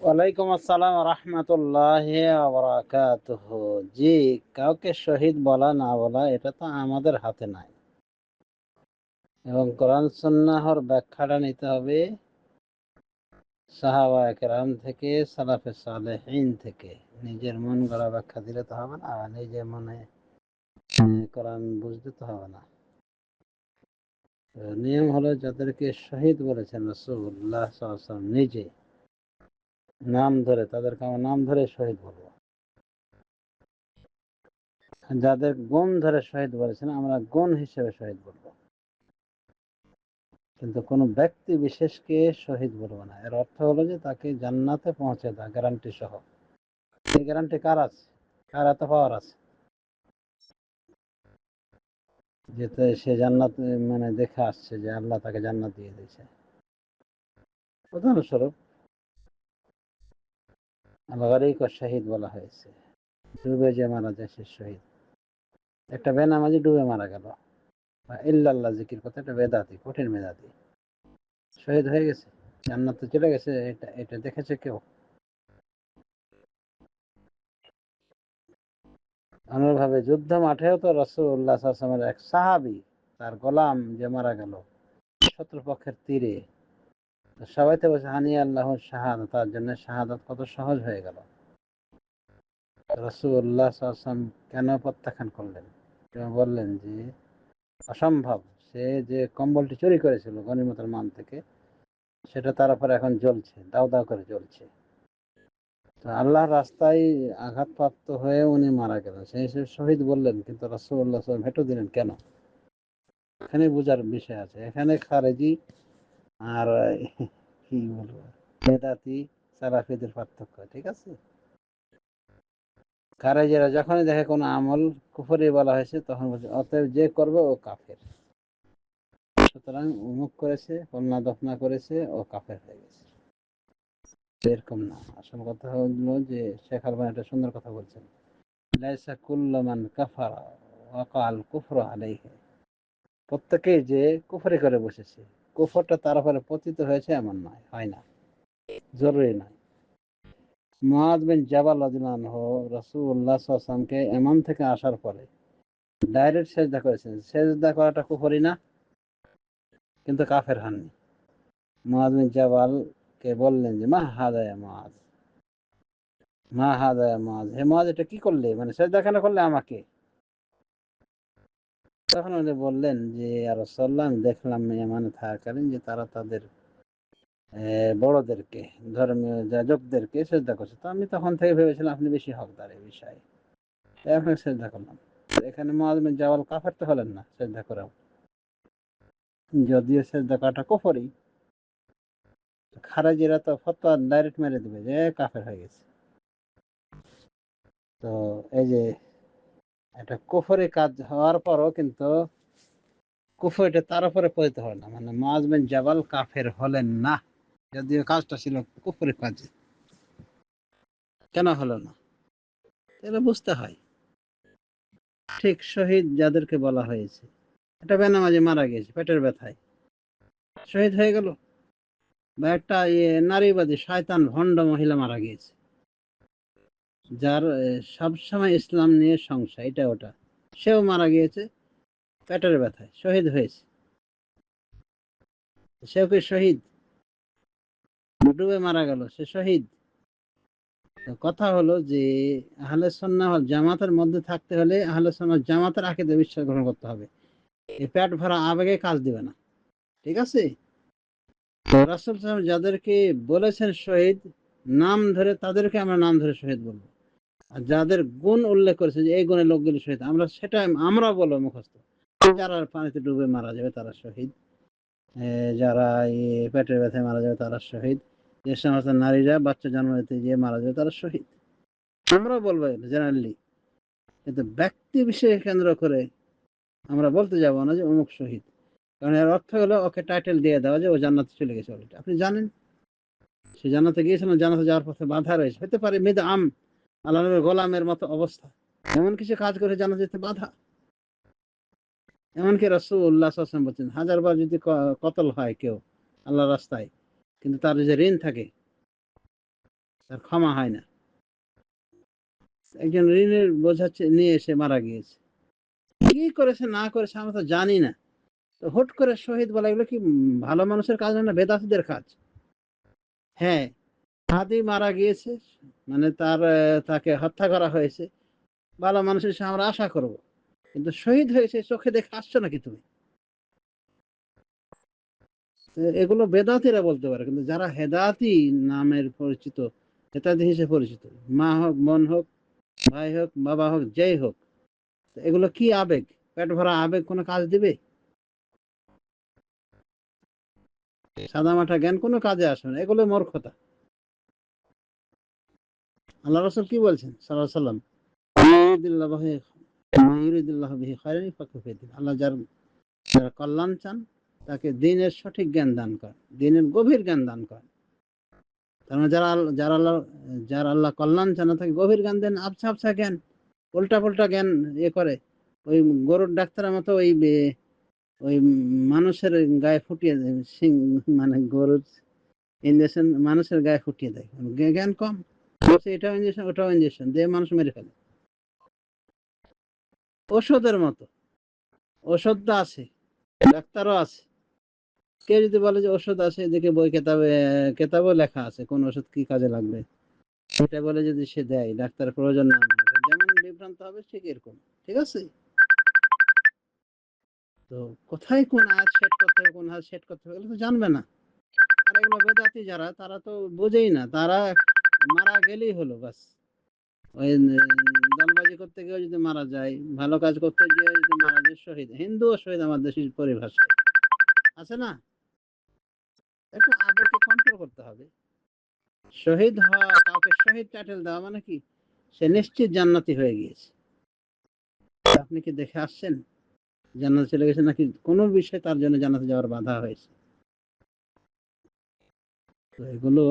ওয়ালাইকুম আসসালাম রহমতুল্লাহি ওয়া বারাকাতুহু। জি, কাউকে শহীদ বলা না বলা এটা তো আমাদের হাতে নাই, এবং কোরআন সুন্নাহর ব্যাখ্যাটা নিতে হবে সাহাবায়ে কেরাম থেকে, সালাফে সালেহিন থেকে। নিজের মন গড়া ব্যাখ্যা দিলে তো হবে না, নিজের মনে কোরআন বুঝতে তো হবে না। তো নিয়ম হলো, যাদেরকে শহীদ বলেছেন রাসূলুল্লাহ সাল্লাল্লাহু আলাইহি ওয়াসাল্লাম নিজে নাম ধরে, তাদেরকে আমরা নাম ধরে শহীদ বলবো। যাদের গুণ ধরে শহীদ বলেছেন আমরা গুণ হিসেবে শহীদ বলবো, কিন্তু কোনো ব্যক্তি বিশেষকে শহীদ বলবো না। এর অর্থ হলো যে তাকে জান্নাতে পৌঁছে দেওয়া গ্যারান্টি সহ। এই গ্যারান্টি কার আছে? কার এত পাওয়ার আছে যেতে সে জান্নাত মানে দেখে আসছে যে আল্লাহ তাকে জান্নাত দিয়ে দিয়েছে? উদাহরণস্বরূপ গরিক ও শহীদ বলা হয়েছে, ডুবে যে মারা যায় সে শহীদ। একটা বেনামাজি ডুবে মারা গেল, বা ইল্লাল্লাহ জিকির করতে একটা বেদাতি, কঠিন বেদাতি, শহীদ হয়ে গেছে, জান্নাতে চলে গেছে। এটা এটা দেখেছে কেউ? অনুরূপভাবে যুদ্ধ মাঠেও তো রাসূলুল্লাহ সাল্লাল্লাহু আলাইহি ওয়াসাল্লামের এক সাহাবী, তার গোলাম যে মারা গেল শত্রুপক্ষের তীরে, তো সবাই তো বলছে হানি আল্লাহ শাহাদা, তার জন্য শাহাদাত কত সহজ হয়ে গেল। রাসূলুল্লাহ সাল্লাল্লাহু আলাইহি ওয়াসাল্লাম কেন প্রত্যাখ্যান করলেন? তিনি বললেন যে অসম্ভব, সে যে কম্বলটি চুরি করেছিল গনিমতের মাল থেকে, সেটা তার উপর এখন জ্বলছে, দাউ দাউ করে জ্বলছে। তো আল্লাহর রাস্তায় আঘাতপ্রাপ্ত হয়ে উনি মারা গেলেন, সেই হিসেবে শহীদ বললেন, কিন্তু রাসূলুল্লাহ সাল্লাল্লাহু আলাইহি ওয়াসাল্লাম ভেটো দিলেন কেন? এখানে বোঝার বিষয় আছে। এখানে খারেজি আর কি বলবো, বেদাতি সালাফিদের পার্থক্য, ঠিক আছে? খারেজিরা যখনই দেখে কোনো আমল কুফরি বলা হয়েছে, তখন বলছে অতএব যে করবে ও কাফের, সুতরাং অমুক করেছে, কন্যা দফনা করেছে, ও কাফের হয়ে গেছে। এরকম না। আসল কথা হলো যে শেখ আলবানী একটা সুন্দর কথা বলছেন, লাইসা কুল্লু মান কাফারা ওয়াকা আল কুফরু আলাইহি। প্রত্যেকেই যে কুফরি করে বসেছে, কুফরটা তার উপরে পতিত হয়েছে এমন নয়, হয় না, জরুরি নয়। মুআয বিন জাবাল রাদিয়াল্লাহু আনহু রাসূলুল্লাহ সাল্লাল্লাহু আলাইহি ওয়াসাল্লামকে ইয়ামান থেকে আসার পরে ডাইরেক্ট সেজদা করেছেন। সেজদা করাটা কুফরি না, কিন্তু কাফের হননি। মুআয বিন জাবালকে বললেন যে মা হাদা ইয়া মুআয, মা হাদা ইয়া মুআয, হে মুআয এটা কি করলে, মানে সেজদা কেন করলে আমাকে? তখন উনি বললেন যে ইয়া রাসূলুল্লাহ, আমি দেখলাম ইয়ামানে থাকাকালীন যে তারা তাদের বড়দেরকে, ধর্মীয় যাজকদেরকে সেজদা করছে। তো আমি তখন থেকে ভেবেছিলাম আপনি বেশি হকদার এই বিষয়ে, তাই আপনাকে সেজদা করলাম। এখানে মুআয বিন জাবাল কাফের তো হলেন না সেজদা করেও, যদিও সেজদা করাটা কুফরি। খারেজিরা তো ফতোয়া ডাইরেক্ট মেরে দিবে যে কাফের হয়ে গেছে। তো এই যে একটা কুফরি কাজ হওয়ার পরও কিন্তু কুফর এটা তার উপরে পতিত হয় না, মানে মুআয বিন জাবাল কাফের হলেন না, যদিও কাজটা ছিল কুফরি কাজ। কেন হলো না? এটা বুঝতে হয়। ঠিক শহীদ যাদেরকে বলা হয়েছে, একটা বেনামাজি মারা গেছে পেটের ব্যথায়, শহীদ হয়ে গেল। বা একটা নারীবাদী শয়তান ভণ্ড মহিলা মারা গিয়েছে, যার সবসময় ইসলাম নিয়ে সংশয়, এটা ওটা, সেও মারা গিয়েছে পেটের ব্যথায়, শহীদ হয়েছে। সেও কি শহীদ? ডুবে মারা গেল, সে শহীদ? তো কথা হলো যে আহলে সুন্নাহ ওয়াল জামাতের মধ্যে থাকতে হলে আহলে সুন্নাহ জামাতের আকীদা বিশ্বাস গ্রহণ করতে হবে। এই পেট ভরা আবেগে কাজ দিবে না, ঠিক আছে? তো রাসূল সাল্লাল্লাহু আলাইহি ওয়াসাল্লাম যাদেরকে বলেছেন শহীদ, নাম ধরে তাদেরকে আমরা নাম ধরে শহীদ বলবো। আর যাদের গুণ উল্লেখ করেছে যে এই গুণের লোকগুলি শহীদ, আমরা সেটা আমরা বলবো মুখস্থ। যারা পানিতে ডুবে মারা যাবে তারা শহীদ, যারা পেটের ব্যথায় মারা যাবে তারা শহীদ, যে সমস্ত নারীরা বাচ্চা জন্ম দিতে গিয়ে মারা যাবে তারা শহীদ, আমরা বলবো জেনারেলি। কিন্তু ব্যক্তি বিষয়ে কেন্দ্র করে আমরা বলতে যাব না যে অমুক শহীদ, কারণ এর অর্থ হলো ওকে টাইটেল দিয়ে দেওয়া যে ও জান্নাতে চলে গেছে অলরেডি। আপনি জানেন সে জান্নাতে গিয়েছিল, জান্নাতে যাওয়ার পথে বাধা রয়েছে, হতে পারে মিদ আম, আল্লাহ নবীর গোলামের মতো অবস্থা, এমন কিছু কাজ করে জান্নাতে যেতে বাধা। এমনকি রাসূলুল্লাহ সাল্লাল্লাহু আলাইহি ওয়াসাল্লাম বলছেন, হাজারবার যদি কতল হয় কেউ আল্লাহর রাস্তায়, কিন্তু তার যে ঋণ থাকে, তার ক্ষমা হয় না। একজন ঋণের বোঝা নিয়ে এসে মারা গিয়েছে, কি করেছে না করেছে আমরা তো জানি না। তো হুট করে শহীদ বলা, এগুলো কি ভালো মানুষের কাজ না, বেদাতীদের কাজ? হ্যাঁ, হাদি মারা গিয়েছে, মানে তাকে হত্যা করা হয়েছে, ভালো মানুষের সে আমরা আশা করব। কিন্তু শহীদ হয়েছে চোখে দেখে আসছো নাকি তুমি? এগুলো বেদাতিরা বলতে পারে, কিন্তু যারা হেদাতি নামের পরিচিত, হেদাতি হিসেবে পরিচিত, মা হোক, বোন হোক, ভাই হোক, বাবা হোক, যেই হোক, এগুলো কি আবেগ? পেট ভরা আবেগ কোনো কাজ দিবে? সাদামাটা জ্ঞান কোনো কাজে আসবে না, এগুলো মূর্খতা। আল্লাহ রাসূল কি বলছেন সাল্লাল্লাহু আলাইহি সাল্লাম? আল্লাহ যারা কল্যাণ চান তাকে দ্বীনের সঠিক জ্ঞান দান করেন, দ্বীনের গভীর জ্ঞান দান করেন। তার মানে যারা আল্লাহ কল্যাণ চান না, তাকে গভীর জ্ঞান দেন, আবছা আবছা জ্ঞান, উল্টা পাল্টা জ্ঞান করে। ওই গরুর ডাক্তারের মতো ওই মানুষের গায়ে ফুটিয়ে দেয়, মানে গরুর ইঞ্জেকশন মানুষের গায়ে ফুটিয়ে দেয়, জ্ঞান কম, বলছে এটাও ইঞ্জেকশন ওটাও ইঞ্জেকশন দিয়ে মানুষ মেরে ফেলে। ওষুধের মতো, ওষুধটা আছে, ডাক্তারও আছে। কেউ যদি বলে যে ওষুধ আছে, দেখে বই কেতাবও লেখা আছে কোন ওষুধ কি কাজে লাগবে, সেটা বলে যদি সে দেয়, ডাক্তার প্রয়োজন না মনে করে, যেমন বিভ্রান্ত হবে ঠিক এরকম। ঠিক আছে? তো কোথায় কোন আয়াত সেট করতে হবে, কোন আয়াত সেট করতে হবে, এগুলো তো জানবে না। আর এগুলো বেদাতি যারা, তারা তো বোঝেই না, তারা মারা গেলেই হলো বাস। ওই দলবাজি করতে গিয়ে যদি মারা যায়, ভালো কাজ করতে গিয়ে যদি মারা যায়, শহীদ, হিন্দু ও শহীদ আমার দেশের পরিভাষায় আছে না? একটু আবেগকে কন্ট্রোল করতে হবে। শহীদ হওয়া, কাউকে শহীদ টাইটেল দেওয়া মানে কি, সে নিশ্চিত জান্নাতি হয়ে গিয়েছে। আপনি কি দেখে আসছেন জান্নাতে চলে গেছে, নাকি কোনো বিষয় তার জন্য জান্নাতে যাওয়ার বাধা হয়েছে? তো এগুলো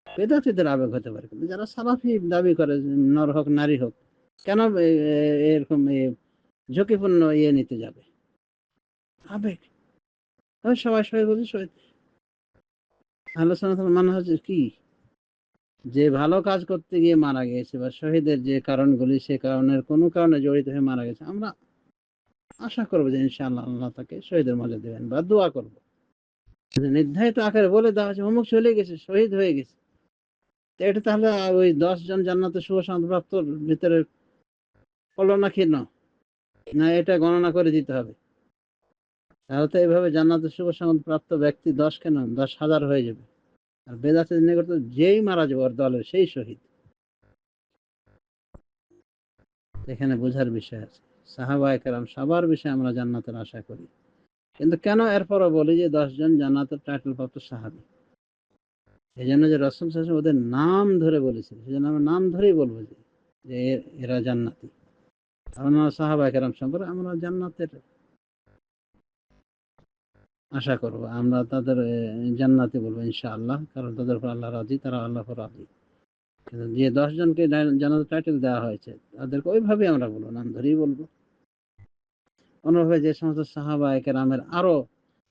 বেদাতীদের আবেগ হতে পারে, কিন্তু যারা সালাফি দাবি করে, নর হোক নারী হোক, কেন এরকম ঝুঁকিপূর্ণ নিতে যাবে? আবেগ। সবাই শহীদ বলছে, শহীদ। আলোচনা মানে হচ্ছে কি, যে ভালো কাজ করতে গিয়ে মারা গেছে, বা শহীদের যে কারণগুলি, সে কারণের কোনো কারণে জড়িত হয়ে মারা গেছে, আমরা আশা করবো যে ইনশাআল্লাহ আল্লাহ তাকে শহীদের মর্যাদা দেবেন, বা দোয়া করবো। নির্ধারিত আকারে বলে দেওয়া হচ্ছে অমুক চলে গেছে, শহীদ হয়ে গেছে, তো এটা তাহলে ওই 10 জন জান্নাতে শুভ প্রাপ্তর ভিতরে পড়লো না কি? না, এটা গণনা করে দিতে হবে। তাহলে তো এইভাবে জান্নাতে শুভ প্রাপ্ত ব্যক্তি 10 কেন, 10,000 হয়ে যাবে। আর বেদাতের নিকট তো যেই মারা যাবে ওর দলের সেই শহীদ। এখানে বোঝার বিষয় আছে। সাহাবায়ে কেরাম সবার বিষয়ে আমরা জান্নাতের আশা করি, কিন্তু কেন এরপরও বলি যে 10 জন জান্নাতের টাইটেল প্রাপ্ত সাহাবী? এই জন্য যে রাসূল সাল্লাল্লাহু আলাইহি ওয়াসাল্লাম ওদের নাম ধরে বলেছেন, সেজন্য আমরা নাম ধরেই বলবো যে এরা জান্নাতি। আমরা সাহাবায়ে কেরাম সম্পর্কে আমরা জান্নাতের আশা করব, আমরা তাদের জান্নাতি বলবো ইনশাআল্লাহ, কারণ তাদের উপর আল্লাহ রাজি, তারা আল্লাহর উপর রাজি। কিন্তু যে 10 জনকে জান্নাতের টাইটেল দেওয়া হয়েছে, তাদেরকে ওইভাবেই আমরা বলবো, নাম ধরেই বলবো। অন্যভাবে যে সমস্ত সাহাবায়ে কেরামের আরো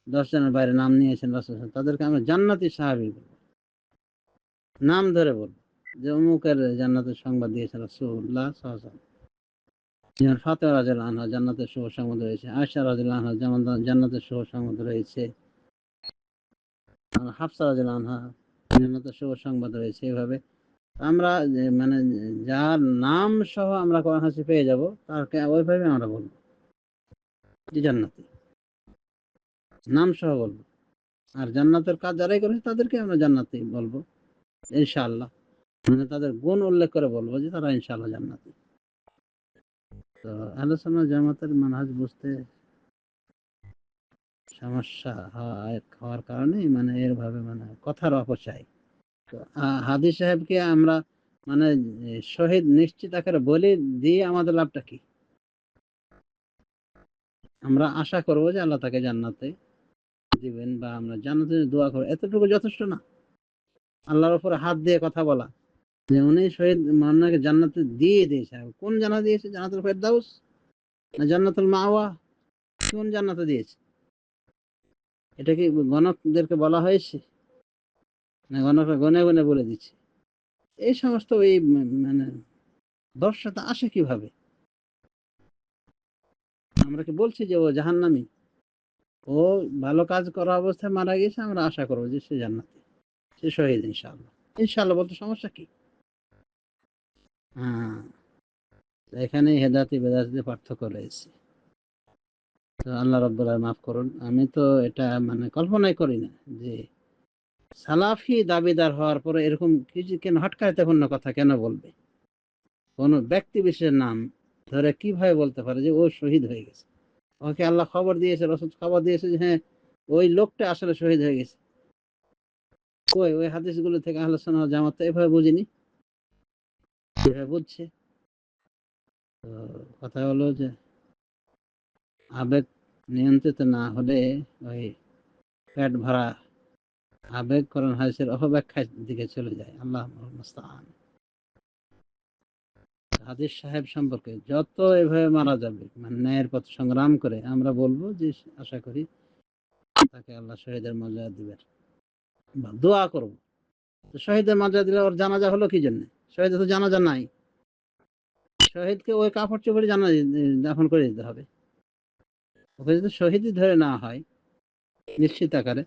10 জনের বাইরে নাম নিয়েছেন রাসূল, তাদেরকে আমরা জান্নাতি সাহাবী বলবো, নাম ধরে বলবো, যে অমুকের জান্নাতের সংবাদ দিয়েছেন রাসূলুল্লাহ সাল্লাল্লাহু আলাইহি ওয়াসাল্লাম। যেমন ফাতেমা রাদিয়াল্লাহু আনহা জান্নাতের শুভ সংবাদ রয়েছে, আয়েশা রাদিয়াল্লাহু আনহা যেমন জান্নাতের শুভ সংবাদ রয়েছে, হাফসা রাদিয়াল্লাহু আনহা জান্নাতের শুভ সংবাদ রয়েছে। এভাবে আমরা মানে যার নাম সহ আমরা কোরআন হাদিসে পেয়ে যাব, তাকে ওইভাবে আমরা বলবো যে জান্নাতি, নাম সহ বলবো। আর জান্নাতের কাজ যারাই করেছে তাদেরকে আমরা জান্নাতি বলবো ইনশাআল্লাহ, মানে তাদের গুণ উল্লেখ করে বলবো যে তারা ইনশাআল্লাহ জান্নাতি। তো আহলে সুন্নাহ জামাতের মানহাজ বুঝতে সমস্যা হওয়ার কারণে মানে এরভাবে মানে কথার অপচয়। তো হাদী সাহেবকে আমরা মানে শহীদ নিশ্চিত আকারে বলে দিয়ে আমাদের লাভটা কি? আমরা আশা করবো যে আল্লাহ তাকে জান্নাতে দিবেন, বা আমরা জান্নাতের জন্য দোয়া করবো, এতটুকু যথেষ্ট না? আল্লাহর উপরে হাত দিয়ে কথা বলা যে উনি শহীদ মান্নাকে জান্নাতে দিয়ে দিয়েছে, কোন জান্নাত দিয়েছে? জান্নাতুল ফেরদাউস না জান্নাতুল মাওয়া? কোন জান্নাতে দিয়েছে? এটা কি গণকদেরকে বলা হয়েছে, না গণকরা গনে গনে বলে দিচ্ছে? এই সমস্ত এই মানে দর্শতা আসে কিভাবে? আমরা কি বলছি যে ও জাহান্নামী? ও ভালো কাজ করা অবস্থায় মারা গেছে, আমরা আশা করব যে সে জান্নাতি, সে শহীদ ইনশাআল্লাহ। ইনশাআল্লাহ বলতে সমস্যা কি? হ্যাঁ, এখানে হেদায়েতি বেদাতিতে পার্থক্য রয়েছে। তো আল্লাহ রাব্বুল আলামিন মাফ করুন। আমি তো এটা মানে কল্পনাই করি না যে সালাফি দাবিদার হওয়ার পরে এরকম কিছু কেন হটকারিতাপূর্ণ কথা কেন বলবে? কোন ব্যক্তি বিশেষের নাম ধরে কিভাবে বলতে পারে যে ও শহীদ হয়ে গেছে? ওকে আল্লাহ খবর দিয়েছে, রাসূল খবর দিয়েছে যে হ্যাঁ, ওই লোকটা আসলে শহীদ হয়ে গেছে। কই ওই হাদিসগুলো থেকে আহলে সুন্নাহ ওয়াল জামাত তো এভাবে বুঝিনি। এভাবে বুঝছে। তো কথা হলো যে আবেগ নিয়ন্ত্রিত না হলে ওই পেট ভরা আবেগ কোরআন হাদিসের অপব্যাখ্যার দিকে চলে যায়। আল্লাহুল মুস্তাআন। হাদিস সাহেব সম্পর্কে যত এভাবে মারা যাবে মানে ন্যায়ের পথে সংগ্রাম করে আমরা বলবো যে আশা করি তাকে আল্লাহ শহীদের মর্যাদা দিবেন। বা দোয়া করব। তো শহীদের মর্যাদা দিলে ওর জানাজা হলো কি জন্য? শহীদের তো জানাজা নাই। শহীদকে ওই কাপড় চোপড়ে দাফন করে দিতে হবে। ওকে যদি শহীদই ধরে নেওয়া হয় নিশ্চিত আকারে,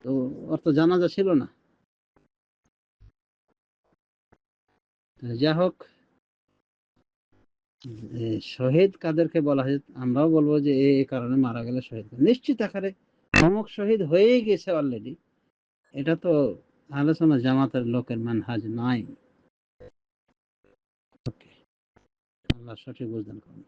তো ওর তো জানাজা ছিল না। যা হোক, শহীদ কাদেরকে বলা হয় আমরাও বলবো যে এই কারণে মারা গেলে শহীদ, নিশ্চিত আকারে অমুক শহীদ হয়েই গেছে অলরেডি, এটা তো আলোচনা জামাতের লোকের মানহাজ নাই। ওকে, আল্লাহ সঠিক বুঝদান করুন।